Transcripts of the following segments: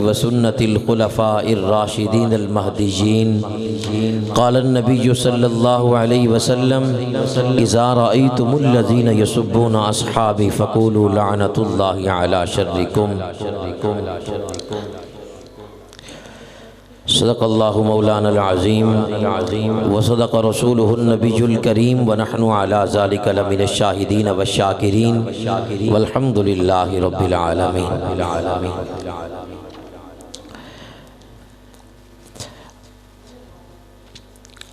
وسنة الخلفاء الراشدين المهديين. قال النبي صلى الله عليه وسلم: إذا رأيتم الذين يسبون أصحابي فقولوا لعنة الله على شركم. صدق الله مولانا العظيم وصدق رسوله النبي الكريم ونحن على ذلك لمن الشاهدين والشاكرين والحمد لله رب العالمين.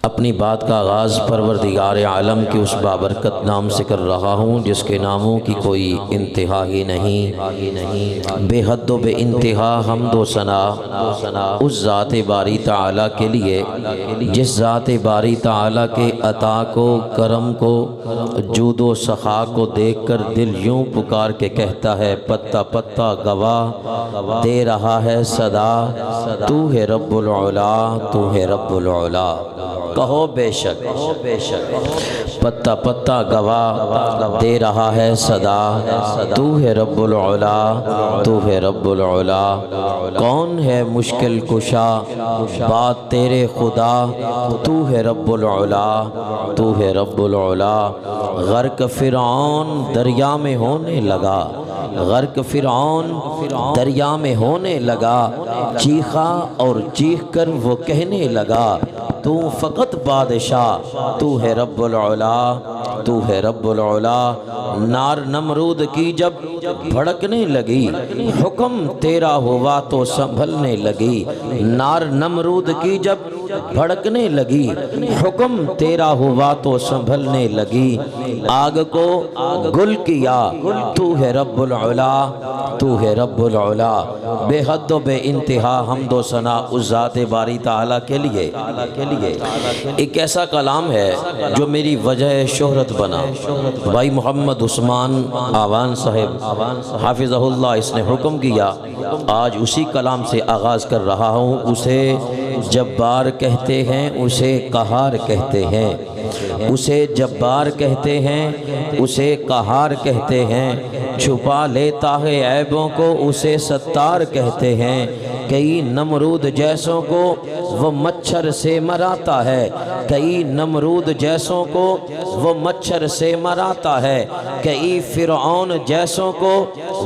اپنی بات کا آغاز پروردگار عالم کے اس بابرکت نام سے کر رہا ہوں جس کے ناموں کی کوئی انتہا ہی نہیں. بے حد و بے انتہا حمد و ثنا اس ذات باری تعالیٰ کے لیے جس ذات باری تعالیٰ کے عطا کو، کرم کو، جود و سخا کو دیکھ کر دل یوں پکار کے کہتا ہے: پتا پتا گواہ دے رہا ہے صدا، تو ہے رب العلا، تو ہے رب العلا. کہو بے شک پتا پتا گواہ دے رہا ہے صدا، تو ہے رب العلا، تو ہے رب العلا. کون ہے مشکل کشا بات تیرے خدا، تو ہے رب العلا، تو ہے رب العلا. غرق فرعون دریا میں ہونے لگا، غرق فرعون دریا میں ہونے لگا، چیخا اور چیخ کر وہ کہنے لگا: تو فقط بادشاہ، تو ہے رب العلا، تو ہے رب العلا. نار نمرود کی جب بھڑکنے لگی، حکم تیرا ہوا تو سنبھلنے لگی. نار نمرود کی جب بھڑکنے لگی، حکم تیرا ہوا تو سنبھلنے لگی. آگ کو گل کیا، تو ہے رب العلا، تو ہے رب العلا. بے حد و بے انتہا حمد و ثنا اس ذات باری تعالیٰ کے لیے. ایک ایسا کلام ہے جو میری وجہ شہرت بنا. بھائی محمد عثمان آوان صاحب حافظہ اللہ اس نے حکم کیا، آج اسی کلام سے آغاز کر رہا ہوں. اسے جبار کہتے ہیں، اسے قہار کہتے ہیں، اسے جبار کہتے ہیں، اسے قہار کہتے ہیں. چھپا لیتا ہے عیبوں کو، اسے ستار کہتے ہیں. کئی نمرود جیسوں کو وہ مچھر سے مراتا ہے، کئی نمرود جیسوں کو وہ مچھر سے مراتا ہے. کئی فرعون جیسوں کو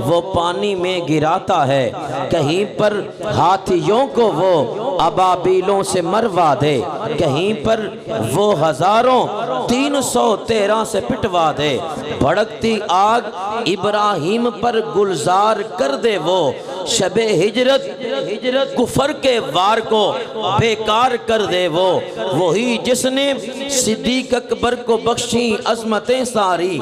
وہ پانی میں گراتا ہے. کہیں پر ہاتھیوں کو وہ ابابیلوں سے مروا دے، کہیں پر وہ ہزاروں 313 سے پٹوا دے. بھڑکتی آگ ابراہیم پر گلزار کر دے، وہ شب ہجرت کفر کے وار کو بیکار کر دے. وہ وہی جس نے صدیق اکبر کو بخشی عظمتیں ساری،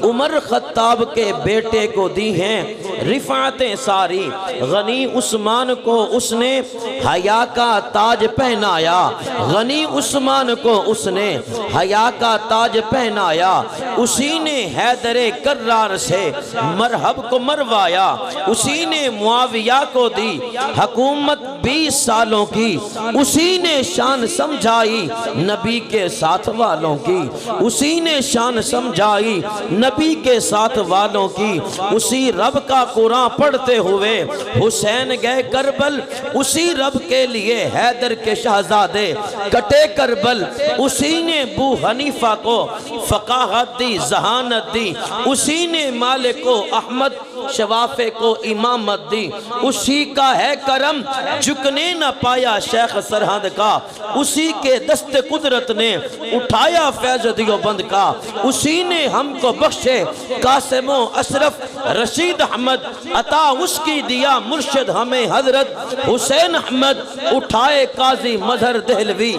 عمر خطاب کے بیٹے کو دی ہیں رفعتیں ساری. غنی عثمان کو اس نے حیا کا تاج پہنایا، غنی عثمان کو اس نے حیا کا تاج پہنایا. اسی نے حیدر کرار سے مرحب کو مروایا، اسی نے معاویہ کو دی حکومت 20 سالوں کی. اسی نے شان سمجھائی نبی کے ساتھ والوں کی، اسی نے شان سمجھائی نبی کے ساتھ والوں کی. اسی رب کا قرآن پڑھتے ہوئے حسین گئے کربل، اسی رب کے لیے حیدر کے شہزادے کٹے کربل. اسی نے ابو حنیفہ کو فقاہت دی، ذہانت دی. اسی نے مالک کو احمد شوافے کو امامت دی. اسی کا ہے کرم جھکنے نہ پایا شیخ سرہند کا، اسی کے دست قدرت نے اٹھایا فیض دیوبند کا. اسی نے ہم کو بخشے قاسم و اشرف رشید احمد، عطا اس کی دیا مرشد ہمیں حضرت حسین احمد. اٹھائے قاضی مظہر دہلوی،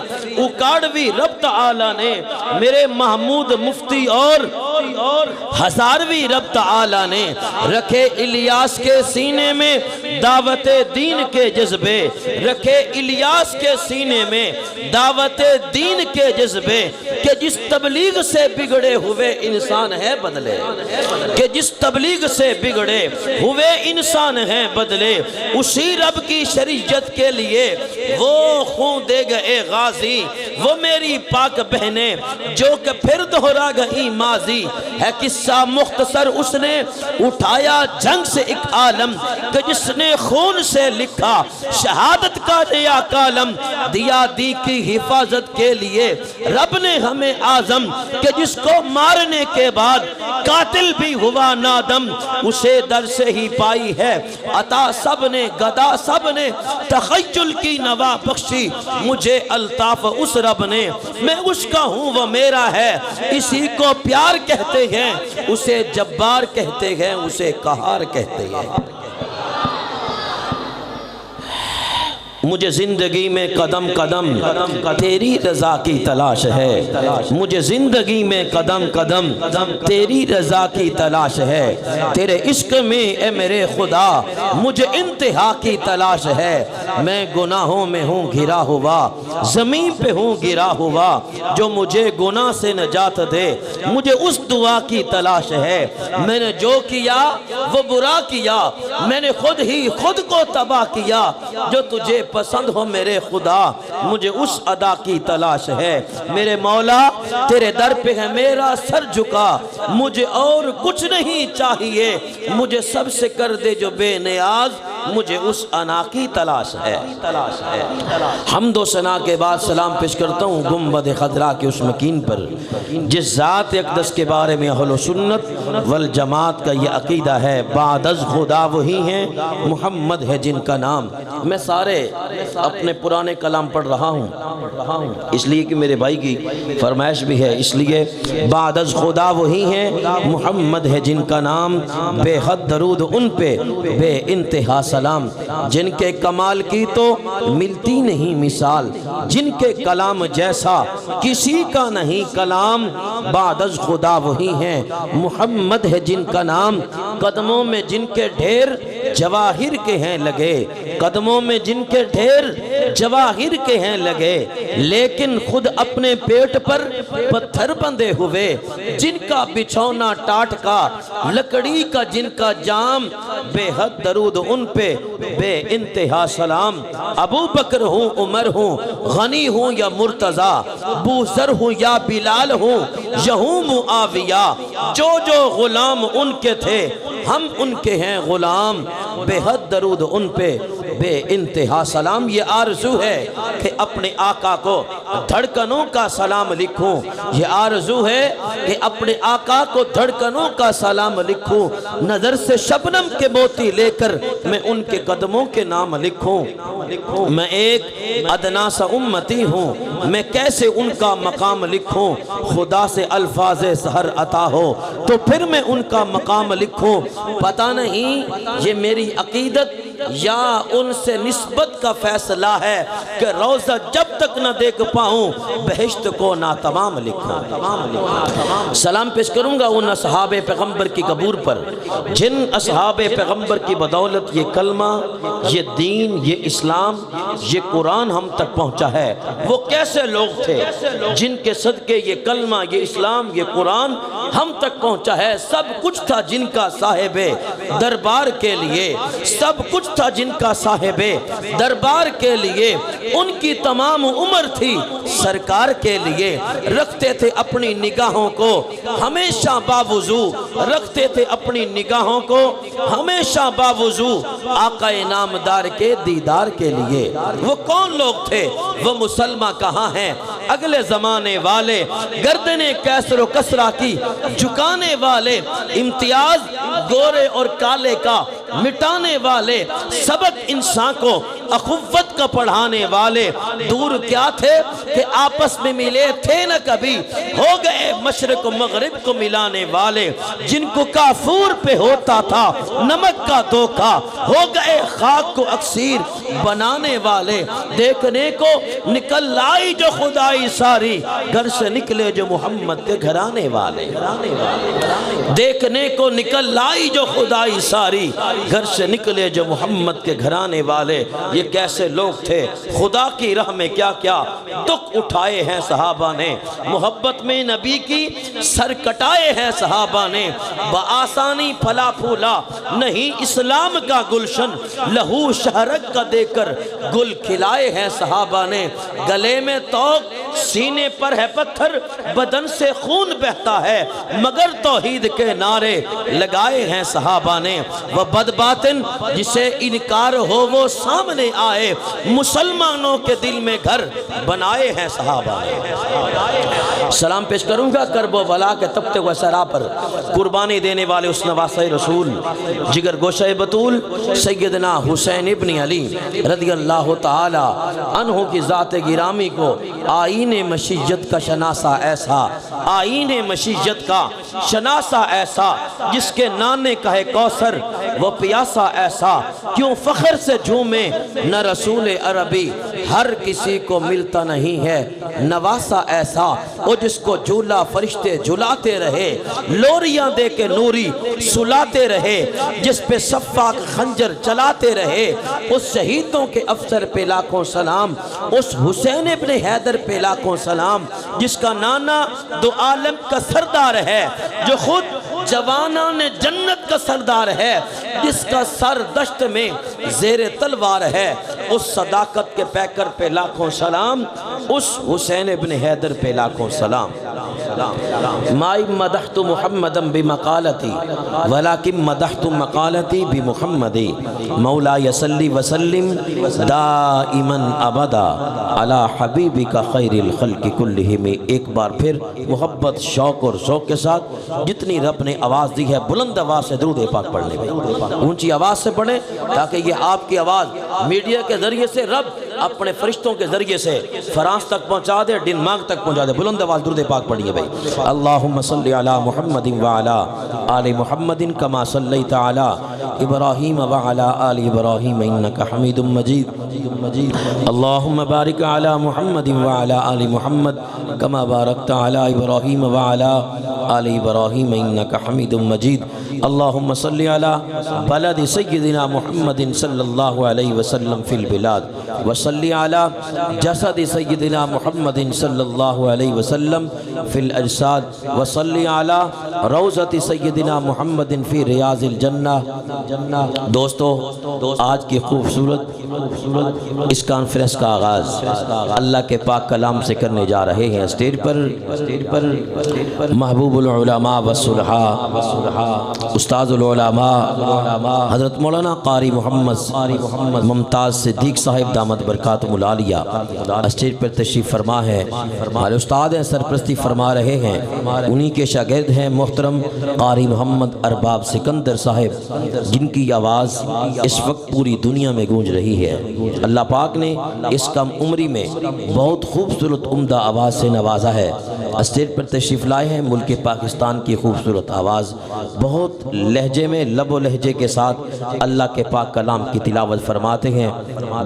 اکاڑوی رب تعالیٰ نے میرے محمود مفتی اور ہزاروی رب تعالیٰ نے رکھے الیاس کے سینے میں دعوت دین کے جذبے، رکھے الیاس کے سینے میں دعوت دین کے جذبے. کہ جس تبلیغ سے بگڑے ہوئے انسان ہے بدلے، کہ جس تبلیغ سے بگڑے ہوئے انسان ہیں بدلے. اسی رب کی شریعت کے لیے وہ خون دے گئے غازی، وہ میری پاک بہنیں جو کہ پھر دہرا گئی ماضی. ہے قصہ مختصر اس نے اٹھایا جنگ سے ایک عالم کہ جس نے خون سے لکھا شہادت کا نیا کالم دیا دی کی حفاظت کے لیے رب نے ہمیں آزم کہ جس کو مارنے کے بعد قاتل بھی ہوا نادم اسے در سے ہی پائی ہے عطا سب نے گدا سب نے تخیل کی نوا بخشی مجھے الطاف اس رب نے میں اس کا ہوں وہ میرا ہے اسی کو پیار کہتے ہیں اسے جبار کہتے ہیں اسے قہار کہتے ہیں مجھے زندگی میں قدم قدم تیری رضا کی تلاش ہے مجھے زندگی میں قدم قدم تیری رضا کی تلاش ہے تیرے عشق میں اے میرے خدا مجھے انتہا کی تلاش ہے میں گناہوں میں ہوں گھرا ہوا زمین پہ ہوں گرا ہوا جو مجھے گناہ سے نجات دے مجھے اس دعا کی تلاش ہے میں نے جو کیا وہ برا کیا میں نے خود ہی خود کو تباہ کیا جو تجھے پسند ہو میرے خدا مجھے اس ادا کی تلاش ہے میرے مولا تیرے در پہ ہے میرا سر جھکا مجھے اور کچھ نہیں چاہیے مجھے سب سے کر دے جو بے نیاز مجھے اس انا کی تلاش ہے حمد و ثنا کے بعد سلام پیش کرتا ہوں گنبد خضرا کے اس مکین پر جس ذات اقدس کے بارے میں اہل و سنت والجماعت کا یہ عقیدہ ہے بعد از خدا وہی ہیں محمد ہے جن کا نام میں سارے اپنے پرانے کلام پڑھ رہا ہوں اس لیے کہ میرے بھائی کی فرمائش بھی ہے اس لیے بعد از خدا وہی ہیں محمد ہے جن کا نام بے حد درود ان پہ بے انتہا سلام جن کے کمال کی تو ملتی نہیں مثال جن کے کلام جیسا کسی کا نہیں کلام بعد از خدا وہی ہیں محمد ہے جن کا نام قدموں میں جن کے ڈھیر جواہر کے ہیں لگے قدموں میں جن کے ڈھیر جواہر کے ہیں لگے لیکن خود اپنے پیٹ پر پتھر بندھے ہوئے جن کا بچھونا ٹاٹ کا لکڑی کا جن کا جام بے حد درود ان پہ بے انتہا سلام ابو بکر ہوں عمر ہوں غنی ہوں یا مرتضی بوذر ہوں یا بلال ہوں یہوں معاویہ جو غلام ان کے تھے ہم ان کے ہیں غلام بے حد درود ان پہ بے انتہا سلام یہ آرزو ہے کہ اپنے آقا کو دھڑکنوں کا سلام لکھوں یہ آرزو ہے کہ اپنے آقا کو دھڑکنوں کا سلام لکھوں نظر سے شبنم کے موتی لے کر میں ان کے قدموں کے نام لکھوں میں ایک ادنا سا امتی ہوں میں کیسے ان کا مقام لکھوں خدا سے الفاظ سحر عطا ہو تو پھر میں ان کا مقام لکھوں پتہ نہیں یہ میری عقیدت یا ان سے نسبت کا فیصلہ ہے کہ روزہ جب تک نہ دیکھ پاؤں بہشت کو ناتمام لکھوں سلام پیش کروں گا ان اصحاب پیغمبر کی قبور پر جن اصحاب پیغمبر کی بدولت یہ کلمہ یہ دین یہ اسلام یہ قرآن ہم تک پہنچا ہے وہ کیسے لوگ تھے جن کے صدقے یہ کلمہ یہ اسلام یہ قرآن ہم تک پہنچا ہے سب کچھ تھا جن کا صاحب دربار کے لیے سب کچھ تھا جن کا صاحب دربار کے لیے ان کی تمام عمر تھی سرکار کے لیے رکھتے تھے اپنی نگاہوں کو ہمیشہ باوضو رکھتے تھے اپنی نگاہوں کو ہمیشہ باوضو آقا نامدار کے دیدار کے لیے وہ کون لوگ تھے وہ مسلمہ کہاں ہیں اگلے زمانے والے گردنیں کیسر و کسرا کی جھکانے والے امتیاز گورے اور کالے کا مٹانے والے سبق انسان کو اخوت کا پڑھانے والے دور کیا تھے کہ آپس میں ملے تھے نہ کبھی ہو گئے مشرق و مغرب کو ملانے والے جن کو کافور پہ ہوتا تھا نمک کا دھوکا ہو گئے خاک کو اکسیر بنانے والے دیکھنے کو نکل لائی جو خدائی ساری گھر سے نکلے جو محمد کے گھرانے والے دیکھنے کو نکل لائی جو خدائی ساری گھر سے نکلے جو محمد کے گھرانے والے یہ کیسے لوگ تھے خدا کی راہ میں کیا کیا دکھ اٹھائے ہیں صحابہ نے محبت میں نبی کی سر کٹائے ہیں صحابہ نے بآسانی پھلا پھولا نہیں اسلام کا گلشن لہو شہرک کا دے کر گل کھلائے ہیں صحابہ نے گلے میں توق سینے پر ہے پتھر بدن سے خون بہتا ہے مگر توحید کے نعرے لگائے ہیں صحابہ نے وہ بد باطن جسے انکار ہو وہ سامنے آئے مسلمانوں کے دل میں گھر بنائے ہیں صحابہ نے سلام پیش کروں گا کرب و بلا کے تپتے ہوئے صحرا پر قربانی دینے والے اس نواسہ رسول جگر گوشہ بطول سیدنا حسین ابن علی رضی اللہ تعالی عنہ کی ذات گرامی کو آئین مشیت کا شناسہ ایسا آئین مشیت کا شناسہ ایسا جس کے نانے کا ہے کوثر وہ پیاسا ایسا کیوں فخر سے جھومے نہ رسول عربی ہر کسی کو ملتا نہیں ہے نواسا ایسا وہ جس کو جھولا فرشتے جھلاتے رہے لوریاں دے کے نوری سلاتے رہے جس پہ صفاق خنجر چلاتے رہے اس شہیدوں کے افسر پہ لاکھوں سلام اس حسین ابن حیدر پہ لاکھوں سلام جس کا نانا دو عالم کا سردار ہے جو خود جوانان جنت کا سردار ہے جس کا سر دشت میں زیر تلوار ہے اس صداقت کے پیکر پہ لاکھوں سلام اس حسین ابن حیدر پہ لاکھوں سلام مائی مدحت محمدا بمقالتی ولیکن مدحت مقالتی بمحمدی مولا یصلی وسلم دائما ابدا علی حبیبک خیر الخلق کلہم ایک بار پھر محبت شوق اور ذوق کے ساتھ جتنی رب نے آواز دی ہے بلند آواز سے درود پاک پڑھنے میں اونچی آواز سے پڑھیں تاکہ یہ آپ کی آواز میڈیا کے ذریعے سے رب اپنے فرشتوں کے ذریعے سے فرانس تک پہنچا دے ڈنمارک تک پہنچا دے بلند آواز درود پاک پڑھیے بھائی اللہم صلی علی محمد وعلا آل محمد کما صلیت علی ابراہیم وعلا آل ابراہیم انکا حمید مجید اللہم بارک علی محمد وعلا آل محمد کما بارکت علی ابراہیم وعلا آل ابراہیم انکا حمید مجید اللہم صلی علی بلد سیدنا محمد صلی اللہ علیہ وسلم فی البلاد وصلی علی جسد سیدنا محمد صلی اللہ علیہ وسلم فی الاجساد وصلی علی روضت سیدنا محمد فی ریاض الجنہ دوستو آج کی خوبصورت اس کانفرنس کا آغاز اللہ کے پاک کلام سے کرنے جا رہے ہیں اسٹیج پر محبوب العلماء والصلحاء استاذ العلماء حضرت مولانا قاری محمد ممتاز صدیق صاحب دامت برکاتہم العالیہ اسٹیج پر تشریف فرما ہے ہمارے استاد ہیں سرپرستی فرما رہے ہیں انہی کے شاگرد ہیں محترم قاری محمد ارباب سکندر صاحب جن کی آواز اس وقت پوری دنیا میں گونج رہی ہے اللہ پاک نے اس کم عمری میں بہت خوبصورت عمدہ آواز سے نوازا ہے اسٹیج پر تشریف لائے ہیں ملک پاکستان کی خوبصورت آواز بہت لہجے میں لب و لہجے کے ساتھ اللہ کے پاک کلام کی تلاوت فرماتے ہیں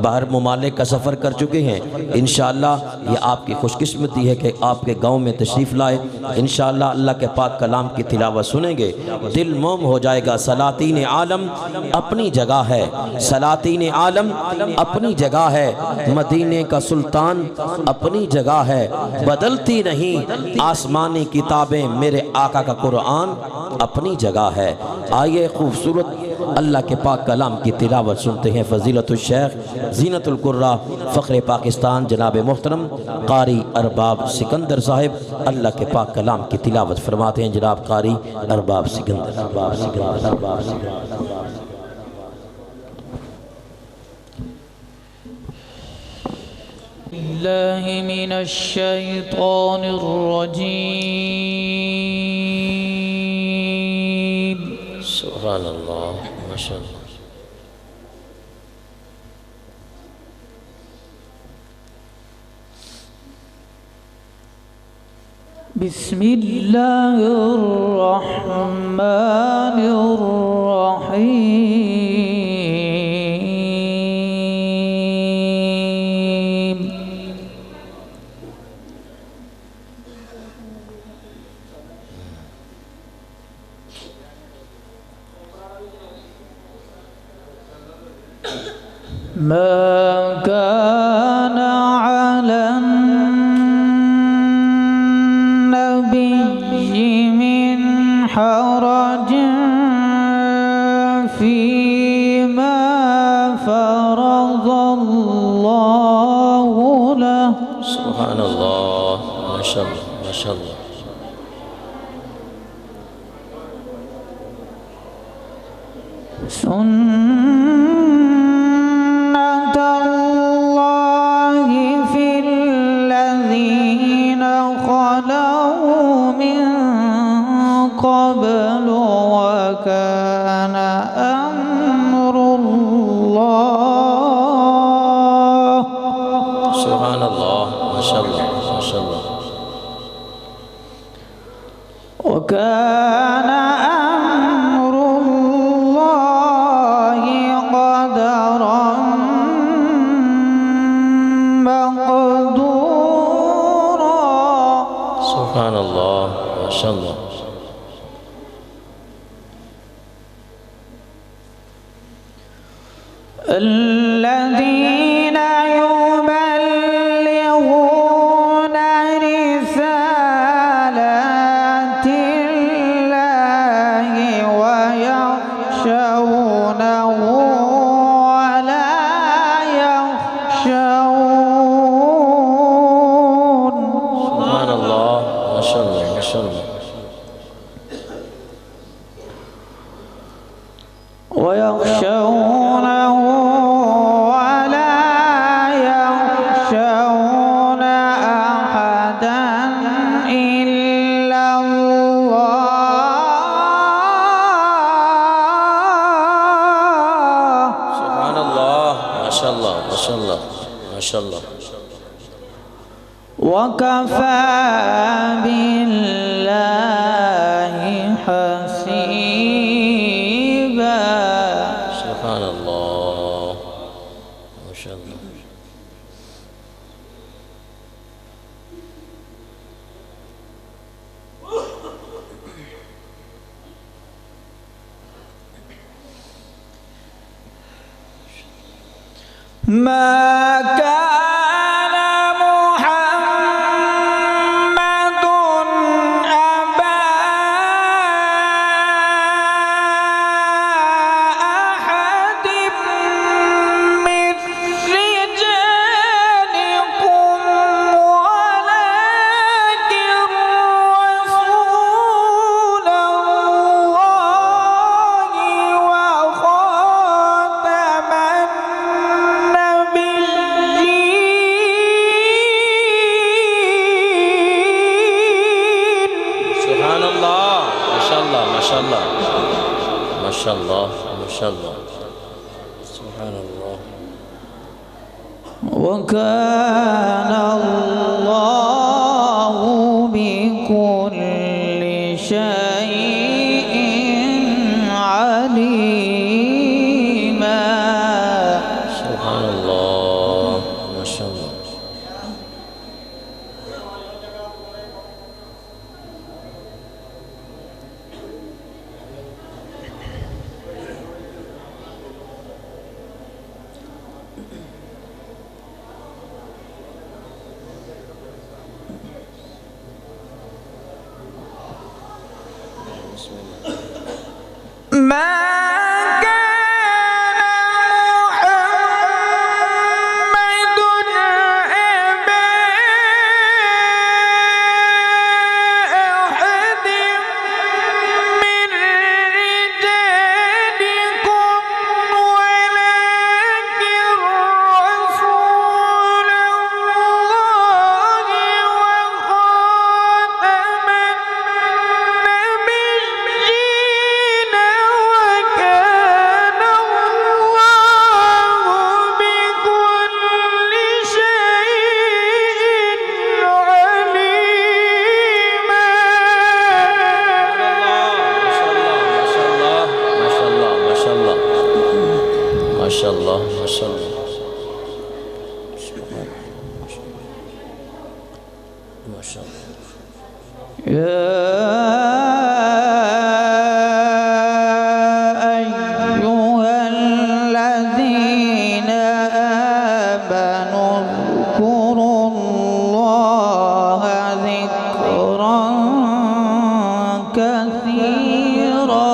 باہر ممالک کا سفر کر چکے ہیں انشاءاللہ یہ آپ کی خوش قسمتی ہے کہ آپ کے گاؤں میں تشریف لائے انشاءاللہ اللہ کے پاک کلام کی تلاوت سنیں گے دل موم ہو جائے گا سلاطین عالم اپنی جگہ ہے سلاطین عالم اپنی جگہ ہے مدینے کا سلطان اپنی جگہ ہے بدلتی نہیں آسمانی کتابیں میرے آقا کا قرآن اپنی جگہ ہے آئیے خوبصورت اللہ کے پاک کلام کی تلاوت سنتے ہیں فضیلت الشیخ زینت القرہ فخر پاکستان جناب محترم قاری ارباب سکندر صاحب اللہ کے پاک کلام کی تلاوت فرماتے ہیں جناب قاری ارباب سکندر اللہ من الشیطان الرجیم سبحان اللہ ماشاء اللہ بسم اللہ الرحمن الرحیم ما كان على النبي من حرج فيما فرض الله له سبحان اللہ ماشاء اللہ ماشاء اللہ سنة الله في الذين خلوا من قبل وكان أمر الله سبحان اللہ ماشاء اللہ ماشاء اللہ وكان أمر الله قدرا مقدورا سبحان اللہ ماشاء اللہ الذين يبلغون رسالات الله ويخشونه ولا يخشون سبحان اللہ ماشاء اللہ ماشاء اللہ ويخشونه ولا يخشون أحدا إلا الله سبحان اللہ ماشاء اللہ ماشاء اللہ ماشاء اللہ وكفى بالله حسيبا سبحان اللہ ماشاء اللہ ما كان محمد أبا أحد من رجالكم ولكن رسول الله وخاتم سبحان اللہ ماشاء اللہ ماشاء اللہ ماشاء اللہ ماشاء اللہ سبحان اللہ وكان الله بكل شيء عليما سبحان اللہ ماشاء اللہ ما كان محمد أبا أحد من رجالكم ولكن رسول الله وخاتم النبيين وكان الله بكل شيء عليما ماشاء اللہ ماشاء اللہ ماشاء اللہ يا أيها الذين آمنوا اذكروا الله ذكرا كثيرا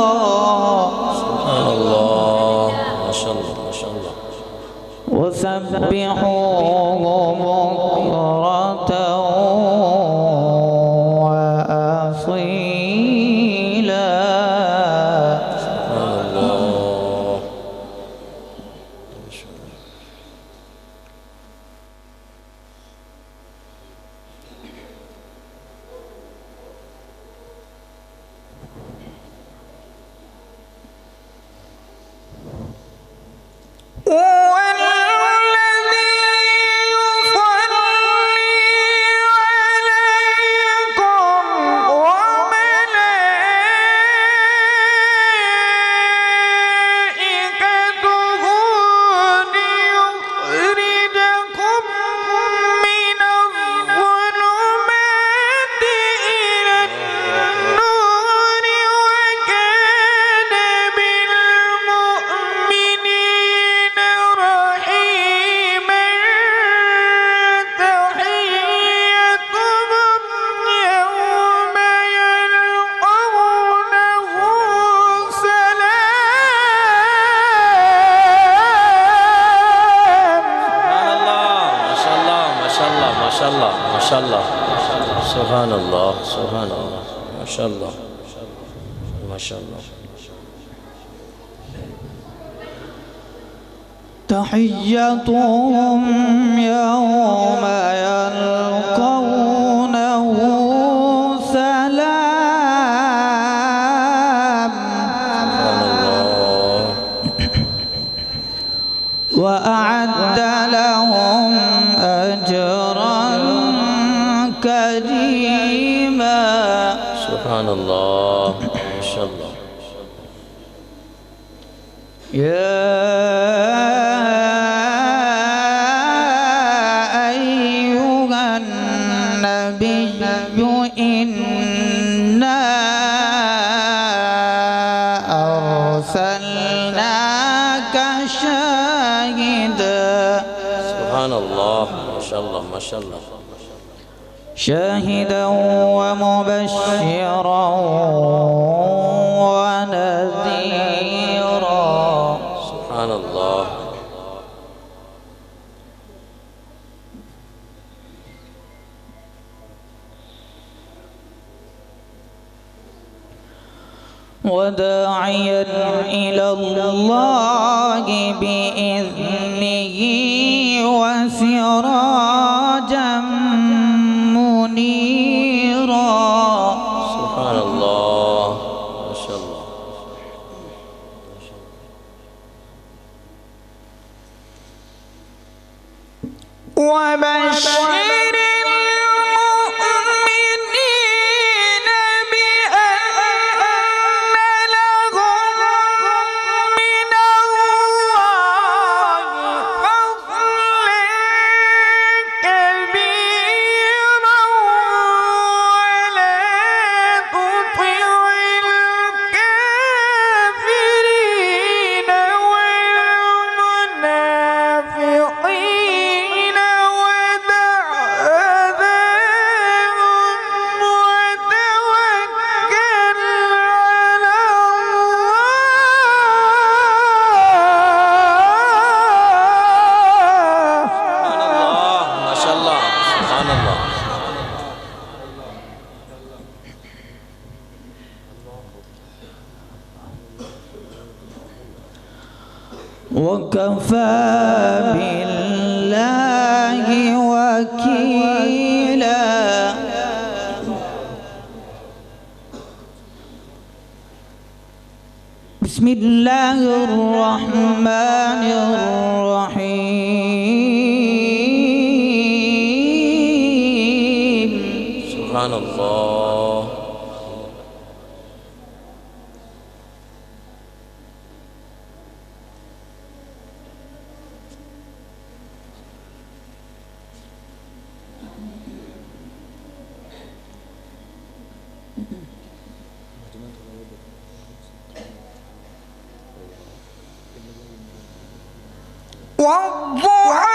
سبحان اللہ ماشاء اللہ ماشاء اللہ وسبحوه بكرة ماشاء اللہ ماشاء اللہ سبحان اللہ سبحان اللہ ماشاء اللہ ماشاء اللہ تحيتهم يوم يلقونه سلام وأعد لهم أجرا كريما سبحان الله ما شاء الله يا أيها النبي إنا أرسلناك شاهدا سبحان الله ما شاء الله ما شاء الله شاهدا ومبشرا ونذيرا سبحان الله وداعيا إلى الله بإذنه وسراجا منيرا سبحان الله ما شاء الله وبشر المؤمنين بأن لهم من الله فضلا كبيرا ولا تطع الكافرين والمنافقين ودع أذاهم وتوكل على الله ما شاء الله سبحان الله وكفى بالله وكيلا بسم الله الرحمن الرحيم سبحان الله والضحى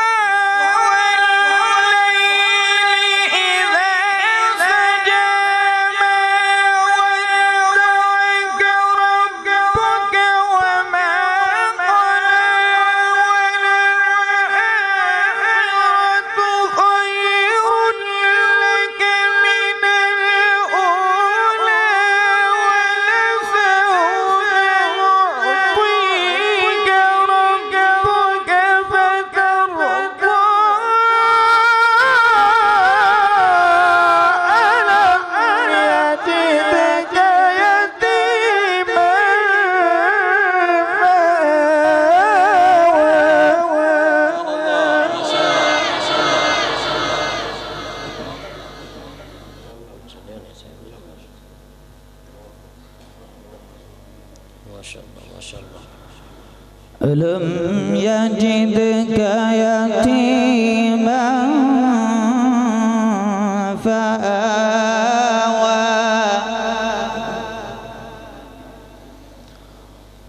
والليل إذا سجى ما ودعك ربك وما قلى وللآخرة خير لك من الأولى ولسوف يعطيك ربك فترضى ألم يجدك يتيما ما شاء الله ما شاء الله ألم يجدك يتيما فآوى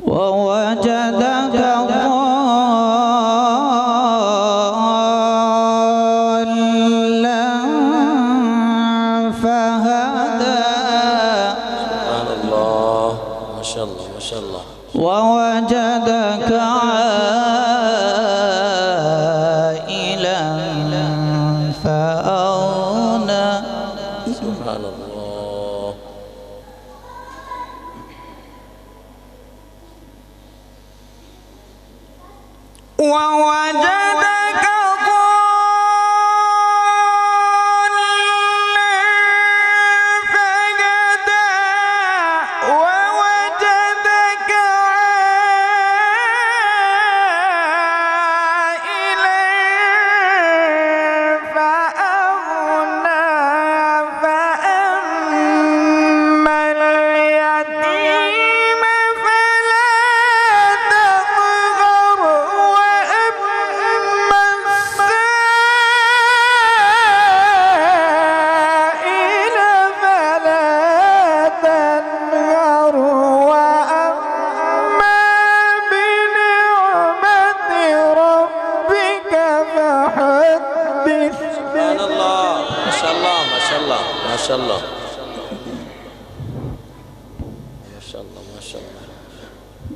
ووجدك ضالا فهدى سبحان الله ما شاء الله ما شاء الله ووجدك عائلا فأغنى سبحان الله. ووجدك ضالا فهدى ووجدك عائلا فأغنى فأما اليتيم فلا تقهر وأما السائل فلا تنهر وأما بنعمة ربك فحدث. سبحان الله. ما شاء الله ما شاء الله ما شاء الله ما شاء الله ما شاء الله.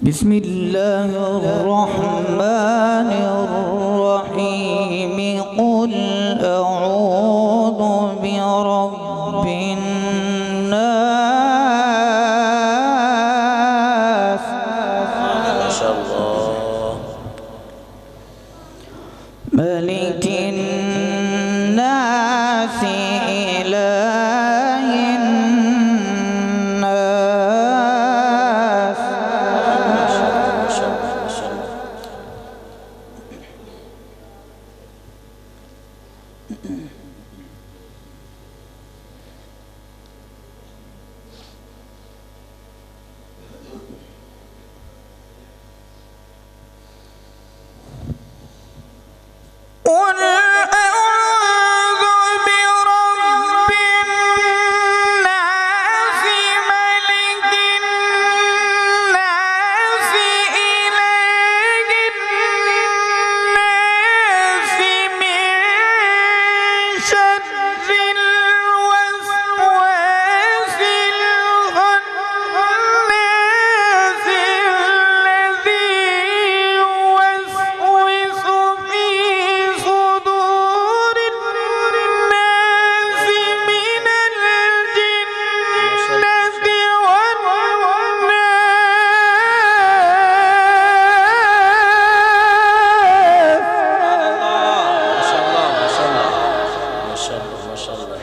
بسم الله الرحمن الرحيم. قل أعوذ برب الناس ما شاء الله. ملك الناس إله الناس ما شاء الله ما شاء الله. قل أعوذ برب الناس ملك الناس إله الناس من شر الوسواس الخناس الذي يوسوس في صدور الناس من الجنة والناس. ما شاء الله ما شاء الله ما شاء الله ما شاء الله.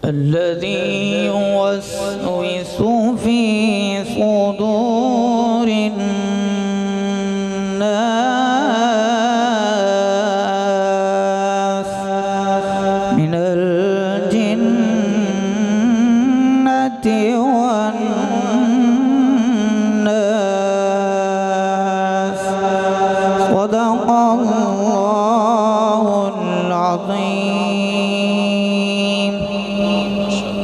الذي يوسوس في صدور الناس من الجنة والناس. صدق الله العظيم.